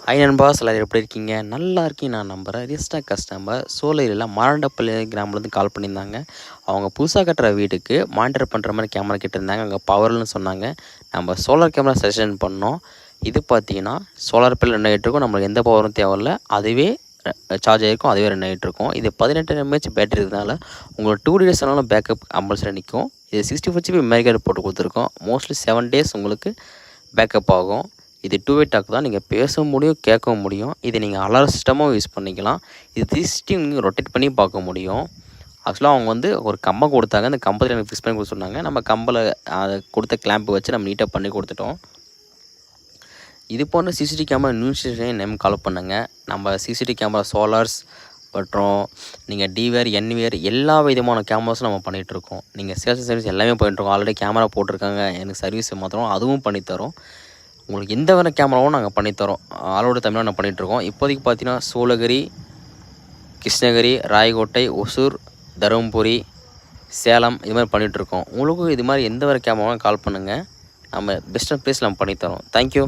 Hi நண்பாஸ், எல்லாரும் எப்படி இருக்கீங்க? நல்லா இருக்கீங்க நான் நம்புகிறேன். ரியஸ்டா கஸ்டமர் சோலையில் மரண்டப்பள்ளி கிராமத்துலேருந்து கால் பண்ணியிருந்தாங்க. அவங்க புதுசாக கட்டுற வீட்டுக்கு மானிட்டர் பண்ணுற மாதிரி கேமரா கேட்டிருந்தாங்க. அங்கே பவர்னு சொன்னாங்க. நம்ம சோலார் கேமரா சஜஷன் பண்ணோம். இது பார்த்தீங்கன்னா சோலார் பில் ரன் ஆகிட்டு இருக்கும். நம்மளுக்கு எந்த பவரும் தேவையில்ல. அதுவே சார்ஜ் ஆகிருக்கும். அதுவே ரன் ஆகிட்டு இருக்கும். இது 18 mAh பேட்டரி இருக்கிறதுனால உங்களுக்கு 2 days ஆனாலும் பேக்கப் கம்பல்சரி நிற்கும். இது 64 GB மெமரி கார்டு போட்டு கொடுத்துருக்கோம். மோஸ்ட்லி 7 days உங்களுக்கு பேக்கப் ஆகும். இது 2-வே டாக் தான். நீங்கள் பேசவும் முடியும், கேட்கவும் முடியும். இது நீங்கள் அலாரம் சிஸ்டமும் யூஸ் பண்ணிக்கலாம். இது 360 நீங்கள் ரொட்டேட் பண்ணி பார்க்க முடியும். ஆக்சுவலாக அவங்க வந்து ஒரு கம்பம் கொடுத்தாங்க. அந்த கம்பத்தில் எனக்கு ஃபிக்ஸ் பண்ணி கொடுக்க சொன்னாங்க. நம்ம கம்பில் அதை கொடுத்த கிளாம்பு வச்சு நம்ம நீட்டாக பண்ணி கொடுத்துட்டோம். இது போன்ற சிசிடிவி கேமரா நியூஸ்டேஷன் நேம் கால் பண்ணுங்கள். நம்ம சிசிடிவி கேமரா சோலார்ஸ் மற்றும் நீங்கள் டிவிஆர் என்விஆர் எல்லா விதமான கேமராஸும் நம்ம பண்ணிகிட்ருக்கோம். நீங்கள் சேல்ஸ் சர்வீஸ் எல்லாமே பண்ணிகிட்ருக்கோம். ஆல்ரெடி கேமரா போட்டிருக்காங்க, எனக்கு சர்வீஸ் மாத்திரம் அதுவும் பண்ணித்தரோம். உங்களுக்கு எந்த வேறு கேமராவும் நாங்கள் பண்ணித்தரோம். ஆல் ஓவர் தமிழ்நாடு நான் பண்ணிகிட்ருக்கோம். இப்போதைக்கு பார்த்தீங்கன்னா சூளகிரி, கிருஷ்ணகிரி, ராயக்கோட்டை, ஒசூர், தருமபுரி, சேலம் இது மாதிரி பண்ணிகிட்ருக்கோம். உங்களுக்கும் இது மாதிரி எந்த வேறு கேமராவும் கால் பண்ணுங்கள். நம்ம பெஸ்ட் ப்ளேஸ் நம்ம பண்ணித்தரோம். தேங்க்யூ.